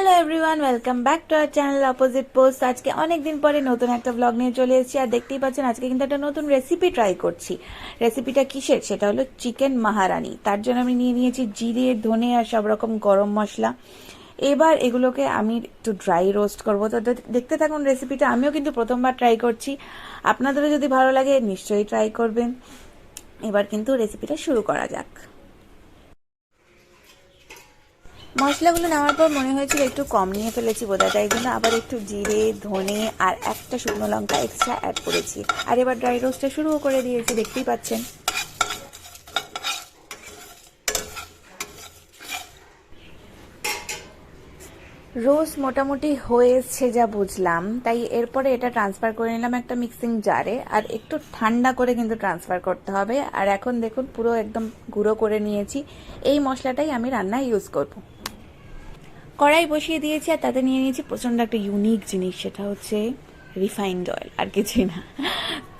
Hello everyone, welcome back to our channel opposite post. আজকে অনেক দিন পরে নতুন একটা ব্লগ নিয়ে চলে এসেছি। আর দেখতেই পাচ্ছেন আজকে কিন্তু একটা নতুন রেসিপি ট্রাই করছি। রেসিপিটা কিসের? সেটা হলো চিকেন মাহারানি। তার জন্য আমি নিয়ে নিয়েছি জিরে, ধনে আর সব রকম গরম মশলা। এবার এগুলোকে আমি একটু ড্রাই রোস্ট করবো। তো দেখতে থাকুন রেসিপিটা। আমিও কিন্তু প্রথমবার ট্রাই করছি, আপনাদেরও যদি ভালো লাগে নিশ্চয়ই ট্রাই করবেন। এবার কিন্তু রেসিপিটা শুরু করা যাক। মশলাগুলো নেওয়ার পর মনে হয়েছিল একটু কম নিয়ে ফেলেছি বোধহয়, তাই জন্য আবার একটু জিরে, ধনে আর একটা শুকনো লঙ্কা এক্সট্রা অ্যাড করেছি। আর এবার ড্রাই রোস্টটা শুরুও করে দিয়েছি, দেখতেই পাচ্ছেন। রোস্ট মোটামুটি হয়েছে যা বুঝলাম, তাই এরপরে এটা ট্রান্সফার করে নিলাম একটা মিক্সিং জারে। আর একটু ঠান্ডা করে কিন্তু ট্রান্সফার করতে হবে। আর এখন দেখুন পুরো একদম গুঁড়ো করে নিয়েছি। এই মশলাটাই আমি রান্নায় ইউজ করবো। কড়াই বসিয়ে দিয়েছি আর তাতে নিয়ে নিয়েছি প্রচণ্ড একটা ইউনিক জিনিস, সেটা হচ্ছে রিফাইন্ড অয়েল, আর কিছুই না।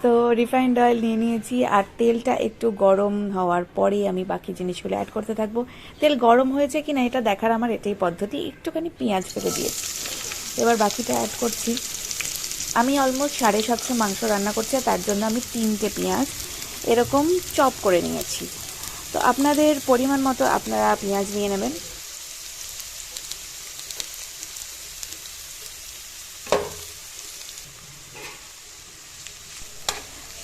তো রিফাইন্ড অয়েল নিয়ে নিয়েছি আর তেলটা একটু গরম হওয়ার পরেই আমি বাকি জিনিসগুলো অ্যাড করতে থাকবো। তেল গরম হয়েছে কিনা এটা দেখার আমার এটাই পদ্ধতি। একটুখানি পেঁয়াজ ফেলে দিয়েছি, এবার বাকিটা অ্যাড করছি। আমি অলমোস্ট 750 মাংস রান্না করছি, আর তার জন্য আমি 3টে পেঁয়াজ এরকম চপ করে নিয়েছি। তো আপনাদের পরিমাণ মতো আপনারা পেঁয়াজ নিয়ে নেবেন।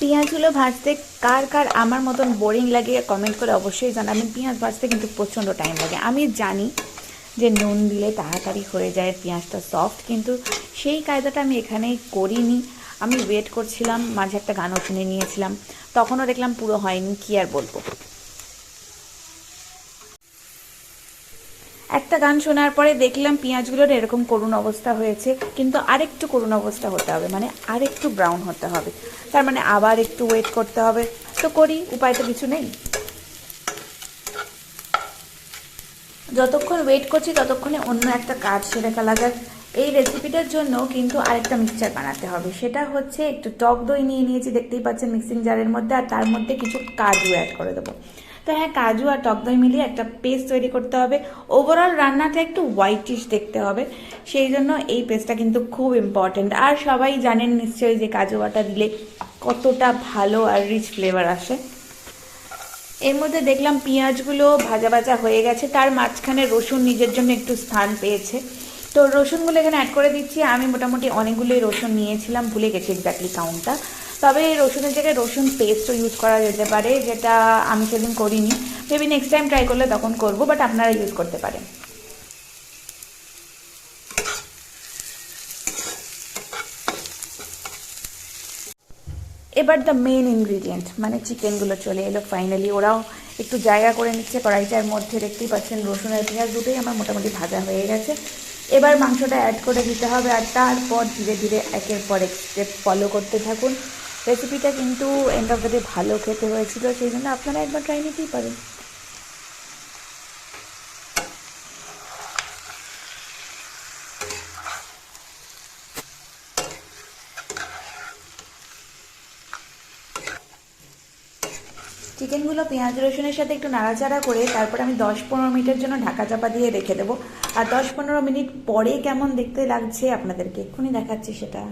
পেঁয়াজগুলো ভাজতে কার কার আমার মতন বোরিং লাগে কমেন্ট করে অবশ্যই জানাবেন। পেঁয়াজ ভাজতে কিন্তু প্রচণ্ড টাইম লাগে। আমি জানি যে নুন দিলে তাড়াতাড়ি হয়ে যায়, পেঁয়াজটা সফট, কিন্তু সেই কায়দাটা আমি এখানেই করিনি। আমি ওয়েট করছিলাম, মাঝে একটা গানও শুনে নিয়েছিলাম, তখনও দেখলাম পুরো হয়নি। কি আর বলবো, একটা গান শোনার পরে দেখলাম পেঁয়াজগুলোর এরকম করুণ অবস্থা হয়েছে, কিন্তু আরেকটু করুণ অবস্থা হতে হবে, মানে আরেকটু ব্রাউন হতে হবে। তার মানে আবার একটু ওয়েট করতে হবে। তো করি, উপায় তো কিছু নেই। যতক্ষণ ওয়েট করছি ততক্ষণে অন্য একটা কাজ সেরে ফেলা যাক। এই রেসিপিটার জন্য কিন্তু আরেকটা মিক্সচার বানাতে হবে। সেটা হচ্ছে একটু টক দই নিয়ে নিয়েছি, দেখতেই পাচ্ছেন মিক্সিং জারের মধ্যে। আর তার মধ্যে কিছু কাজু অ্যাড করে দেবো। তো হ্যাঁ, কাজু আর টক দই মিলিয়ে একটা পেস্ট তৈরি করতে হবে। ওভারঅল রান্নাটা একটু হোয়াইটিশ দেখতে হবে, সেই জন্য এই পেস্টটা কিন্তু খুব ইম্পর্টেন্ট। আর সবাই জানেন নিশ্চয়ই যে কাজু বাটা দিলে কতটা ভালো আর রিচ ফ্লেভার আসে। এর মধ্যে দেখলাম পেঁয়াজগুলো ভাজা ভাজা হয়ে গেছে, তার মাঝখানে রসুন নিজের জন্য একটু স্থান পেয়েছে। তো রসুনগুলো এখানে অ্যাড করে দিচ্ছি। আমি মোটামুটি অনেকগুলোই রসুন নিয়েছিলাম, ভুলে গেছি এক্স্যাক্টলি কাউন্টটা। তবে এই রসুনের জায়গায় রসুন পেস্টও ইউজ করা যেতে পারে, যেটা আমি সেদিন করিনি। মেবি নেক্সট টাইম ট্রাই করলে তখন করবো, বাট আপনারা ইউজ করতে পারেন। এবার দ্য মেন ইনগ্রিডিয়েন্ট মানে চিকেনগুলো চলে এলো ফাইনালি। ওরাও একটু জায়গা করে নিচ্ছে কড়াইটার মধ্যে। দেখতেই পাচ্ছেন রসুন আর পেঁয়াজ দুটোই আমার মোটামুটি ভাজা হয়ে গেছে। এবার মাংসটা অ্যাড করে দিতে হবে, আর তারপর ধীরে ধীরে একের পর এক স্টেপ ফলো করতে থাকুন। রেসিপিটা কিন্তু এন্ড অফ দ্য ডে ভালো খেতে হয়েছিল, সেই জন্য আপনারা একবার ট্রাই নিতেই পারেন। চিকেনগুলো পেঁয়াজ রসুনের সাথে একটু নাড়াচাড়া করে তারপর আমি 10-15 মিনিটের জন্য ঢাকা চাপা দিয়ে রেখে দেবো। আর 10-15 মিনিট পরে কেমন দেখতে লাগছে আপনাদেরকে এক্ষুনি দেখাচ্ছি সেটা।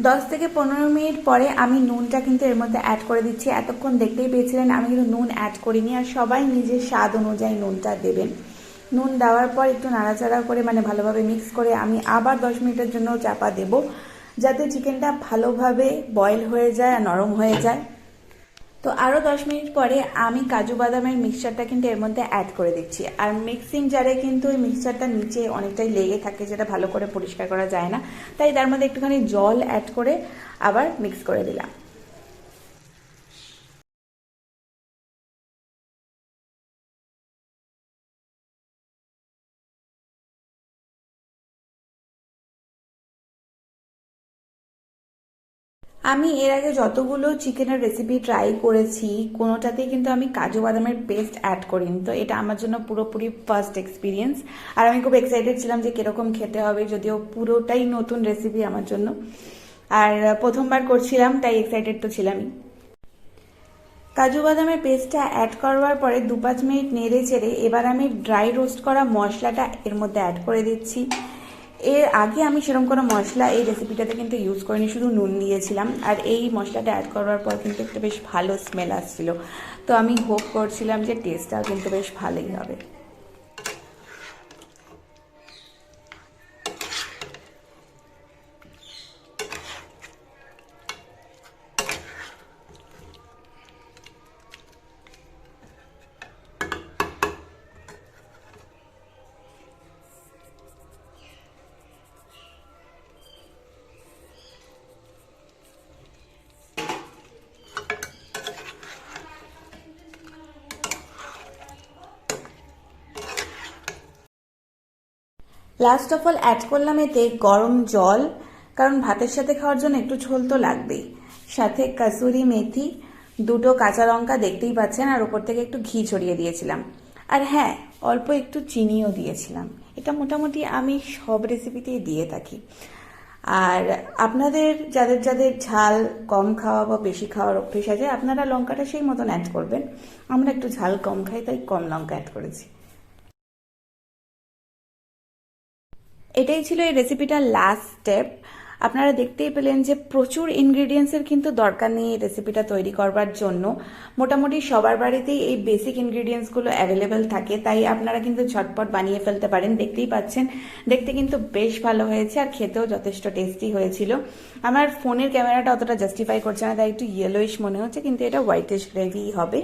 10 থেকে 15 মিনিট পরে আমি নুনটা কিন্তু এর মধ্যে অ্যাড করে দিচ্ছি। এতক্ষণ দেখতেই পেয়েছিলেন আমি কিন্তু নুন অ্যাড করিনি, আর সবাই নিজের স্বাদ অনুযায়ী নুনটা দেবেন। নুন দেওয়ার পর একটু নাড়াচাড়া করে মানে ভালোভাবে মিক্স করে আমি আবার 10 মিনিটের জন্য চাপা দেবো, যাতে চিকেনটা ভালোভাবে বয়েল হয়ে যায় আর নরম হয়ে যায়। তো আরও 10 মিনিট পরে আমি কাজু বাদামের মিক্সচারটা কিন্তু এর মধ্যে অ্যাড করে দিচ্ছি। আর মিক্সিং জারে কিন্তু ওই মিক্সচারটা নিচে অনেকটাই লেগে থাকে, যেটা ভালো করে পরিষ্কার করা যায় না, তাই তার মধ্যে একটুখানি জল অ্যাড করে আবার মিক্স করে দিলাম। আমি এর আগে যতগুলো চিকেনের রেসিপি ট্রাই করেছি কোনোটাতেই কিন্তু আমি কাজু বাদামের পেস্ট অ্যাড করিনি। তো এটা আমার জন্য পুরোপুরি ফার্স্ট এক্সপিরিয়েন্স। আর আমি খুব এক্সাইটেড ছিলাম যে কীরকম খেতে হবে, যদিও পুরোটাই নতুন রেসিপি আমার জন্য। আর প্রথমবার করছিলাম তাই এক্সাইটেড তো ছিলামই। কাজু বাদামের পেস্টটা অ্যাড করবার পরে 2-5 মিনিট নেড়ে চেড়ে এবার আমি ড্রাই রোস্ট করা মশলাটা এর মধ্যে অ্যাড করে দিচ্ছি। এর আগে আমি সেরকম কোনো মশলা এই রেসিপিটাতে কিন্তু ইউজ করিনি, শুধু নুন দিয়েছিলাম। আর এই মশলাটা অ্যাড করবার পর কিন্তু একটা বেশ ভালো স্মেল আসছিল, তো আমি হোপ করছিলাম যে টেস্টটাও কিন্তু বেশ ভালোই হবে। লাস্ট অফ অল অ্যাড করলাম এতে গরম জল, কারণ ভাতের সাথে খাওয়ার জন্য একটু ঝোল তো লাগবেই। সাথে কাসুরি মেথি, 2টো কাঁচা লঙ্কা দেখতেই পাচ্ছেন, আর ওপর থেকে একটু ঘি ছড়িয়ে দিয়েছিলাম। আর হ্যাঁ, অল্প একটু চিনিও দিয়েছিলাম। এটা মোটামুটি আমি সব রেসিপিতেই দিয়ে থাকি। আর আপনাদের যাদের যাদের ঝাল কম খাওয়া বা বেশি খাওয়ার অভ্যেস আছে, আপনারা লঙ্কাটা সেই মতন অ্যাড করবেন। আমরা একটু ঝাল কম খাই, তাই কম লঙ্কা অ্যাড করেছি। এটাই ছিল এই রেসিপিটার লাস্ট স্টেপ। আপনারা দেখতেই পেলেন যে প্রচুর ইনগ্রিডিয়েন্টসের কিন্তু দরকার নেই এই রেসিপিটা তৈরি করবার জন্য। মোটামুটি সবার বাড়িতেই এই বেসিক ইনগ্রিডিয়েন্টসগুলো অ্যাভেলেবেল থাকে, তাই আপনারা কিন্তু ঝটপট বানিয়ে ফেলতে পারেন। দেখতেই পাচ্ছেন দেখতে কিন্তু বেশ ভালো হয়েছে, আর খেতেও যথেষ্ট টেস্টি হয়েছিল। আমার ফোনের ক্যামেরাটা অতটা জাস্টিফাই করছে না, তাই একটু ইয়েলোইশ মনে হচ্ছে, কিন্তু এটা হোয়াইটিশ গ্রেভি হবে।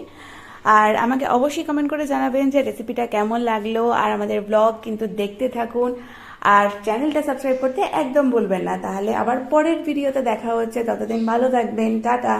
আর আমাকে অবশ্যই কমেন্ট করে জানাবেন যে রেসিপিটা কেমন লাগলো, আর আমাদের ব্লগ কিন্তু দেখতে থাকুন। আর চ্যানেলটা সাবস্ক্রাইব করতে একদম ভুলবেন না। তাহলে আবার পরের ভিডিওতে দেখা হচ্ছে, ততদিন ভালো থাকবেন, টাটা।